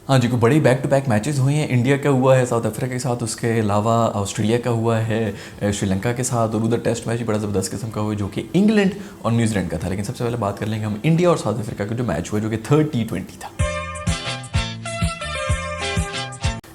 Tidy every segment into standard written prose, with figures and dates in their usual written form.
हाँ जी, कोई बड़े बैक टू बैक मैचेस हुए हैं। इंडिया का हुआ है साउथ अफ्रीका के साथ, उसके अलावा ऑस्ट्रेलिया का हुआ है श्रीलंका के साथ, और उधर टेस्ट मैच भी बड़ा ज़बरदस्त किस्म का हुआ जो कि इंग्लैंड और न्यूजीलैंड का था। लेकिन सबसे पहले बात कर लेंगे हम इंडिया और साउथ अफ्रीका का जो मैच हुआ जो कि थर्ड T20 था।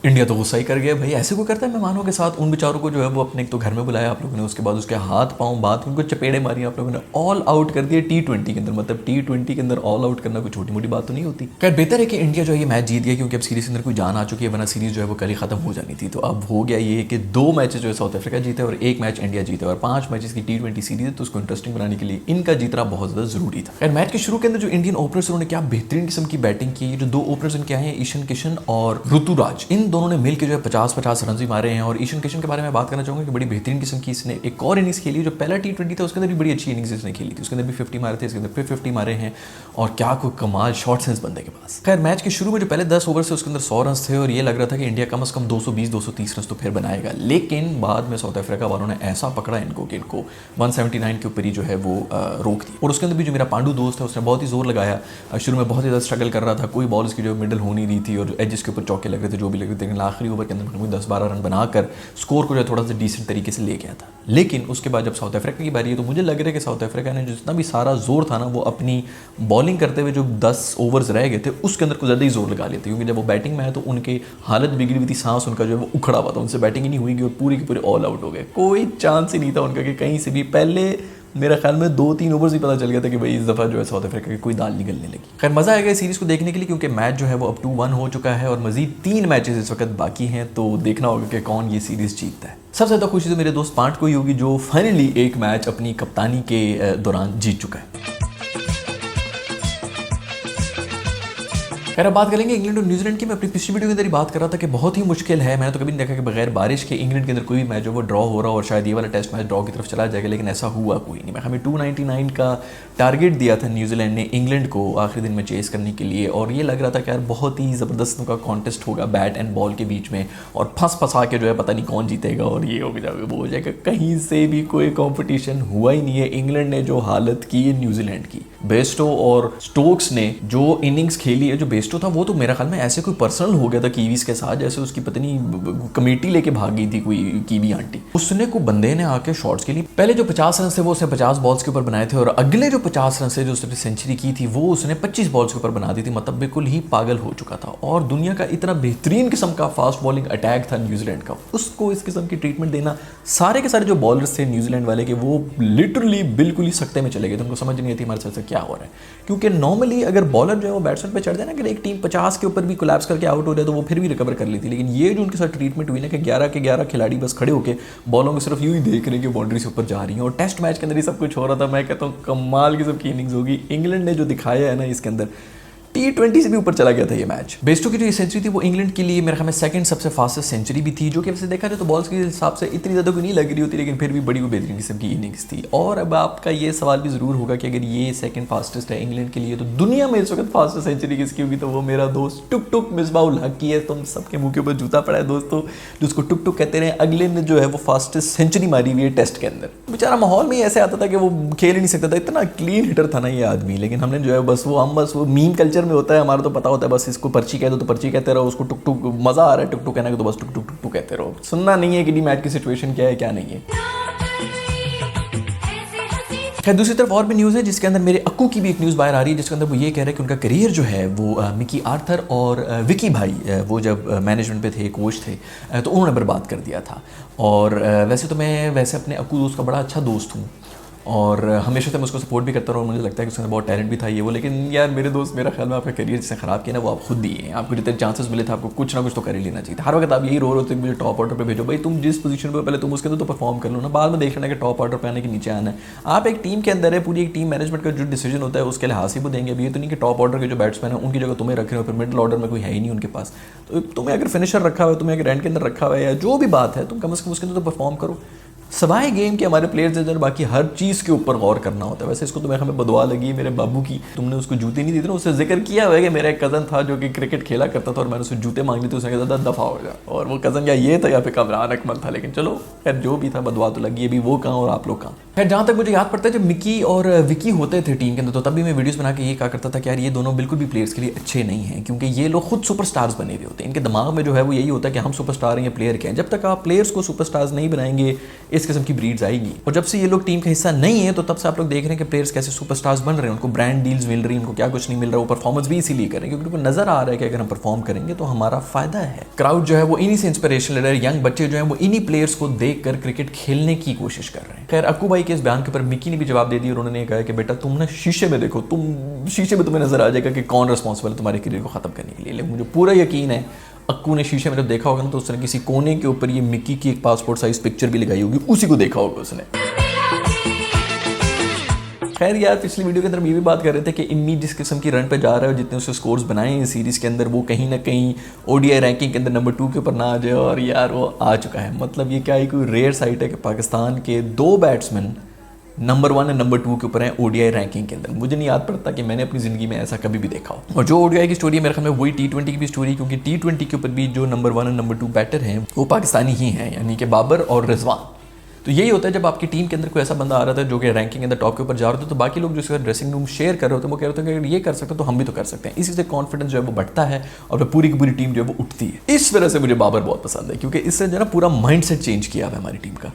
इंडिया तो गुस्सा ही कर गया, भाई ऐसे को करता है मेहमानों के साथ। उन बेचारों को जो है वो अपने एक तो घर में बुलाया आप लोगों ने, उसके बाद उसके हाथ पाँव बात उनको चपेड़े मारी आप लोगों ने, ऑल आउट कर दिया T20 के अंदर। मतलब T20 के अंदर ऑल आउट करना कोई छोटी मोटी बात तो नहीं होती। खैर बेहतर है कि इंडिया जो है ये मैच जीत गया, क्योंकि अब सीरीज के अंदर कोई जान आ चुकी है, वरना सीरीज जो है वो कल ही खत्म हो जानी थी। तो अब हो गया ये कि 2 मैचेस जो है साउथ अफ्रीका जीते और 1 मैच इंडिया जीते, और 5 मैचेस की T20 सीरीज है, तो उसको इंटरेस्टिंग बनाने के लिए इनका जीतना बहुत ज़्यादा जरूरी था। खैर मैच के शुरू के अंदर जो इंडियन ओपनर्स उन्होंने क्या बेहतरीन किस्म की बैटिंग की। जो 2 ओपनर्स उनके आए हैं, ईशान किशन और ऋतुराज, इन दोनों ने मिलकर जो है 50 रन भी मारे हैं। और ईशान किशन के बारे में बात करना चाहूंगा कि बड़ी बेहतरीन किस्म की इसने एक और इनिंग्स खेली। जो पहला T20 था उसके अंदर भी बड़ी अच्छी इनिंग्स इसने खेली थी, उसके अंदर भी 50 मारे थे, इसके अंदर फिर 50 मारे हैं। और क्या कोई कमाल शॉट सेंस बंदे के पास। खैर मैच के शुरू में जो पहले 10 ओवर से उसके अंदर 100 रन थे, और ये लग रहा था कि इंडिया कम से कम 220-230 रन तो फिर बनाएगा। लेकिन बाद में साउथ अफ्रीका वालों ने ऐसा पकड़ा इनको कि इनको 179 के ऊपर ही जो है वो रोक दी। और उसके अंदर भी जो मेरा पांडु दोस्त है उसने बहुत ही जोर लगाया। शुरू में बहुत ही ज़्यादा स्ट्रगल कर रहा था, कोई बॉल्स की जो मिडल हो नहीं रही थी और एजेस के ऊपर चौके लग रहे थे, जो भी लग रहे थे। लेकिन आखिरी ओवर के अंदर 10-12 रन बनाकर स्कोर को जो थोड़ा सा डिसेंट तरीके से ले गया था। लेकिन उसके बाद जब साउथ अफ्रीका की बारी है, तो मुझे लग रहा है कि साउथ अफ्रीका ने जितना भी सारा जोर था ना, वो अपनी बॉलिंग करते हुए जो 10 ओवर्स रह गए थे उसके अंदर कुछ ज़्यादा ही जोर लगा लेते, क्योंकि जब वो बैटिंग में आए तो उनकी हालत बिगड़ी हुई थी, सांस उनका जो है वो उखड़ा हुआ था, उनसे बैटिंग ही नहीं हुई और पूरी के पूरे ऑल आउट हो गए। कोई चांस ही नहीं था उनका कि कहीं से भी। पहले मेरा ख्याल में 2-3 ओवर्स ही पता चल गया था कि भाई इस दफ़ा जो है साउथ अफ्रीका की कोई दाल निकलने लगी। खैर मज़ा आएगा इस सीरीज़ को देखने के लिए, क्योंकि मैच जो है वो अब 2-1 हो चुका है और मजीद 3 मैचेस इस वक्त बाकी हैं, तो देखना होगा कि कौन ये सीरीज़ जीतता है। सबसे ज़्यादा खुशी तो मेरे दोस्त पांट को ही होगी, जो फाइनली एक मैच अपनी कप्तानी के दौरान जीत चुका है। खैर अब बात करेंगे इंग्लैंड और न्यूजीलैंड की। मैं अपनी पिछली वीडियो के अंदर ही बात कर रहा था कि बहुत ही मुश्किल है, मैंने तो कभी नहीं देखा कि बगैर बारिश के इंग्लैंड के अंदर कोई भी मैच हो वो ड्रॉ हो रहा, और शायद ये वाला टेस्ट मैच ड्रॉ की तरफ चला जाएगा, लेकिन ऐसा हुआ कोई नहीं। मैं हमें 299 का टारगेट दिया था न्यूजीलैंड ने इंग्लैंड को आखिरी दिन में चेस करने के लिए, और ये लग रहा था कि यार बहुत ही ज़बरदस्त उनका कॉन्टेस्ट होगा बैट एंड बॉल के बीच में, और फंसा के जो है पता नहीं कौन जीतेगा और ये हो जाएगा वो हो जाएगा। कहीं से भी कोई कॉम्पिटिशन हुआ ही नहीं है। इंग्लैंड ने जो हालत की है न्यूजीलैंड की, बेस्टो और स्टोक्स ने जो इनिंग्स खेली है, जो बेस्टो था वो तो मेरा ख्याल में ऐसे कोई पर्सनल हो गया था कीवीज के साथ, जैसे उसकी पत्नी कमेटी लेके भाग गई थी कोई कीवी आंटी। उसने को बंदे ने आके शॉट्स के लिए पहले जो 50 रन थे वो उसने 50 बॉल्स के ऊपर बनाए थे, और अगले जो 50 रन से जो उसने सेंचुरी की थी वो उसने 25 बॉल्स के ऊपर बना दी थी। मतलब बिल्कुल ही पागल हो चुका था। और दुनिया का इतना बेहतरीन किस्म का फास्ट बॉलिंग अटैक था न्यूजीलैंड का, उसको इस किस्म की ट्रीटमेंट देना। सारे के सारे जो बॉलर्स थे न्यूजीलैंड वाले के वो लिटरली बिल्कुल ही सकते में चले गए थे। उनको समझ नहीं आती हमारे साथ क्या हो रहा है, क्योंकि नॉर्मली अगर बॉलर जो है वो बैट्समैन पे चढ़ जाए ना, अगर एक टीम 50 के ऊपर भी कोलैप्स करके आउट हो जाए तो वो फिर भी रिकवर कर लेती। लेकिन ये जो उनके साथ ट्रीटमेंट हुई ना कि 11 के 11 खिलाड़ी बस खड़े होकर बॉलों को सिर्फ यूं ही देख रहे हैं कि बाउंड्री से ऊपर जा रही हैं, और टेस्ट मैच के अंदर ही सब कुछ हो रहा था। मैं कहता हूँ कमाल की सबकी इनिंग्स होगी। इंग्लैंड ने जो दिखाया है ना इसके अंदर, T20 से भी ऊपर चला गया था ये मैच। बेस्टो की जो ये सेंचुरी थी वो इंग्लैंड के लिए मेरे ख्याल में सेकंड सबसे फास्टेस्ट सेंचुरी भी थी, जो कि वैसे देखा जाए तो बॉल्स के हिसाब से इतनी ज़्यादा कोई नहीं लग रही होती, लेकिन फिर भी बड़ी बेहतरीन किस्म की इनिंग्स थी। और अब आपका ये सवाल भी ज़रूर होगा कि अगर ये सेकंड फास्टेस्ट है इंग्लैंड के लिए, तो दुनिया में इस वक्त फास्टेस्ट सेंचुरी किसकी होगी? तो वो मेरा दोस्त टुक टुक मिसबाह उल हक की है। तुम सबके मुँह के ऊपर जूता पड़ा है दोस्तों, जिसको टुक टुक कहते रहे। अगले ने जो है वो फास्टेस्ट सेंचुरी मारी हुई है टेस्ट के अंदर। बेचारा माहौल में ऐसे आता था कि वो खेल ही नहीं सकता था, इतना क्लीन हिटर था ना ये आदमी। लेकिन हमने जो है बस वो मीम कल्चर में होता है हमारा, तो पता होता है बस इसको पर्ची कह दो तो पर्ची कहते रहो, उसको टुक टुक मजा आ रहा है टुक टुक कहने का तो बस टुक टुक टुक टुक कहते रहो। सुनना नहीं है कि मैच की सिचुएशन क्या है क्या नहीं है। खैर दूसरी तरफ और भी न्यूज़ है जिसके अंदर मेरे अक्कू की भी एक न्यूज़ बाहर आ रही है, जिसके अंदर वो ये कह रहे हैं कि उनका करियर जो है वो मिकी आर्थर और विकी भाई वो जब मैनेजमेंट पे थे, कोच थे, तो उन्होंने बर्बाद कर दिया था। और वैसे तो मैं अपने अक्कू दोस्त का बड़ा अच्छा दोस्त हूँ और हमेशा से मैं उसको सपोर्ट भी करता रहा, और मुझे लगता है कि उसके अंदर बहुत टैलेंट भी था ये वो। लेकिन यार मेरे दोस्त, मेरा ख्याल में आपका करियर जिसने ख़राब किया ना वो आप खुद दिए हैं। आपको जितने चांसेस मिले थे आपको कुछ ना कुछ तो कर ही लेना चाहिए था। हर वक्त आप यही रो रहे थे मुझे टॉप ऑर्डर पे भेजो। भाई तुम जिस पोजीशन पे पहले तुम उसके अंदर तो परफॉर्म कर लो ना, बाद में देख लेना कि टॉप ऑर्डर पे आने के नीचे आना है। आप एक टीम के अंदर है, पूरी एक टीम मैनेजमेंट का जो डिसीजन होता है उसके लिहाज से वो देंगे। अभी ये तो नहीं कि टॉप ऑर्डर के जो बैट्समैन है उनकी जगह तुम्हें रख रहे हो, फिर मिडिल ऑर्डर में कोई है ही नहीं उनके पास। तो तुम्हें अगर फिनिशर रखा हुआ है, तुम्हें अगर एंड के अंदर रखा हुआ है, या जो भी बात है, तुम कम से कम उसके अंदर तो परफॉर्म करो। सवाए गेम के हमारे प्लेयर्स हैं, बाकी हर चीज़ के ऊपर गौर करना होता है। वैसे इसको तो मैं हमें बदवा लगी है मेरे बाबू की, तुमने उसको जूते नहीं दी थी ना। उससे जिक्र किया हुआ है कि मेरा एक कज़न था जो कि क्रिकेट खेला करता था और मैंने उससे जूते मांग ली तो उसने कहा था दफ़ा हो जा। और वो कज़न या ये था या फिर कमरान अकमल था, लेकिन चलो खैर जो भी था बदवा तो लगी। अभी वो कहाँ और आप लोग कहाँ। खैर जहाँ तक मुझे याद पड़ता है जब मिकी और विकी होते थे टीम के अंदर, तो तब भी मैं वीडियोस बना के ये कहा करता था कि यार ये दोनों बिल्कुल भी प्लेयर्स के लिए अच्छे नहीं हैं, क्योंकि ये लोग खुद सुपरस्टार्स बने हुए होते हैं। इनके दिमाग में जो है वो यही होता है कि हम सुपरस्टार हैं, ये प्लेयर के हैं। जब तक आप प्लेयर्स को सुपरस्टार्स नहीं बनाएंगे इस किस्म की ब्रीड्स आएगी। और जब से ये लोग टीम का हिस्सा नहीं है तो तब से आप लोग देख रहे हैं कि प्लेयर्स कैसे सुपरस्टार्स बन रहे हैं, उनको ब्रांड डील्स मिल रही हैं, उनको क्या कुछ नहीं मिल रहा। वो परफॉर्मेंस भी इसीलिए कर रहे हैं क्योंकि उनको नजर आ रहा है कि अगर हम परफॉर्म करेंगे तो हमारा फायदा है। क्राउड जो है वो इन्हीं से इंस्पिरेशन ले रहा है, यंग बच्चे जो हैं वो इन्हीं प्लेयर्स को देखकर क्रिकेट खेलने की कोशिश कर रहे हैं। खैर अक्कू भाई के इस बयान के ऊपर मिकी ने भी जवाब दे दिया और उन्होंने कहा कि बेटा तुम ना शीशे में देखो, तुम शीशे में तुम्हें नजर आ जाएगा कि कौन रिस्पॉन्सिबल है तुम्हारे करियर को खत्म करने के लिए। लेकिन मुझे पूरा यकीन है अक्कू ने शीशे में जब देखा होगा ना तो उसने किसी कोने के ऊपर ये मिकी की एक पासपोर्ट साइज पिक्चर भी लगाई होगी, उसी को देखा होगा उसने। खैर यार पिछली वीडियो के अंदर हम ये भी बात कर रहे थे कि इम्मी जिस किस्म की रन पे जा रहा है और जितने उससे स्कोर्स बनाए हैं सीरीज़ के अंदर, वो कहीं ना कहीं ओडीआई रैंकिंग के अंदर नंबर 2 के ऊपर ना आ जाए। और यार वो आ चुका है। मतलब ये क्या है, कोई रेयर साइट है कि पाकिस्तान के 2 बैट्समैन नंबर 1 और नंबर 2 के ऊपर हैं ओडीआई रैंकिंग के अंदर। मुझे नहीं याद पड़ता कि मैंने अपनी ज़िंदगी में ऐसा कभी भी देखा हो। और जो ओडीआई की स्टोरी है मेरे ख्याल में वही T20 की भी स्टोरी, क्योंकि T20 के ऊपर भी जो नंबर 1 और नंबर 2 बैटर हैं वो पाकिस्तानी ही हैं, यानी कि बाबर और रिजवान। तो यही होता है जब आपकी टीम के अंदर कोई ऐसा बंदा आ रहा था जो कि रैंकिंग के अंदर टॉप के ऊपर जा रहा था, तो बाकी लोग जो इसका ड्रेसिंग रूम शेयर कर रहे होते हैं वो कह रहे होते हैं कि अगर ये कर सकते हैं तो हम भी तो कर सकते हैं। इसी से कॉन्फिडेंस जो है वो बढ़ता है और पूरी की पूरी टीम जो है वो उठती है। इस वजह से मुझे बाबर बहुत पसंद है, क्योंकि इससे जो है ना पूरा माइंड सेट चेंज किया है हमारी टीम का।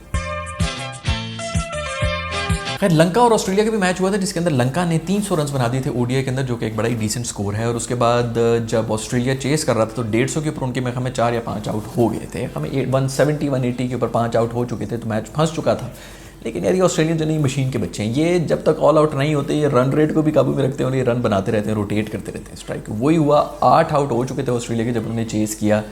खैर लंका और ऑस्ट्रेलिया का भी मैच हुआ था जिसके अंदर लंका ने 300 रन बना दिए थे ओडीआई के अंदर, जो कि एक बड़ा ही डिसेंट स्कोर है। और उसके बाद जब ऑस्ट्रेलिया चेस कर रहा था तो 150 के ऊपर उनके में हमें 4 या 5 आउट हो गए थे। हमें 170 180 के ऊपर 5 आउट हो चुके थे, तो मैच फंस चुका था। लेकिन यार ये ऑस्ट्रेलियन जो नई मशीन के बच्चे हैं, ये जब तक ऑल आउट नहीं होते ये रन रेट को भी काबू में रखते हैं और ये रन बनाते रहते हैं, रोटेट करते रहते हैं स्ट्राइक। वही हुआ, 8 आउट हो चुके थे ऑस्ट्रेलिया के जब उन्होंने चेस किया।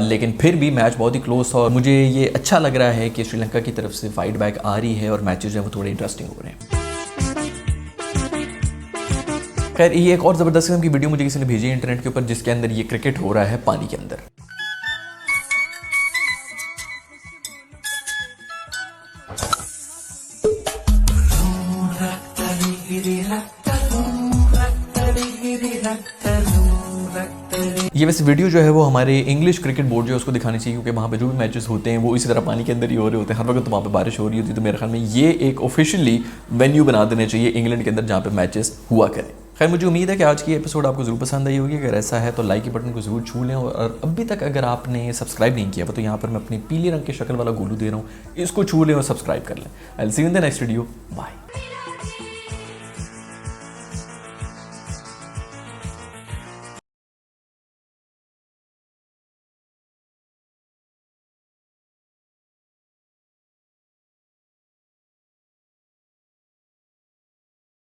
लेकिन फिर भी मैच बहुत ही क्लोज था और मुझे ये अच्छा लग रहा है कि श्रीलंका की तरफ से फाइट बैक आ रही है और मैचेस जो है वो थोड़े इंटरेस्टिंग हो रहे हैं। खैर ये एक और ज़बरदस्त किस्म की वीडियो मुझे किसी ने भेजी है इंटरनेट के ऊपर, जिसके अंदर ये क्रिकेट हो रहा है पानी के अंदर। ये वैसे वीडियो जो है वो हमारे इंग्लिश क्रिकेट बोर्ड जो है उसको दिखानी चाहिए, क्योंकि वहाँ पे जो भी मैचेस होते हैं वो इसी तरह पानी के अंदर ही हो रहे होते हैं। हर वक्त तो वहाँ पे बारिश हो रही होती है, तो मेरे ख्याल में ये एक ऑफिशियली वेन्यू बना देने चाहिए इंग्लैंड के अंदर जहाँ पे मैचेस हुआ करें। खैर मुझे उम्मीद है कि आज की एपिसोड आपको ज़रूर पसंद आई होगी। अगर ऐसा है तो लाइक के बटन को ज़रूर छू लें और अभी तक अगर आपने सब्सक्राइब नहीं किया तो यहाँ पर मैं अपनी पीले रंग के शक्ल वाला गोलू दे रहा हूँ, इसको छू लें और सब्सक्राइब कर लें। I will see you in the next video, bye.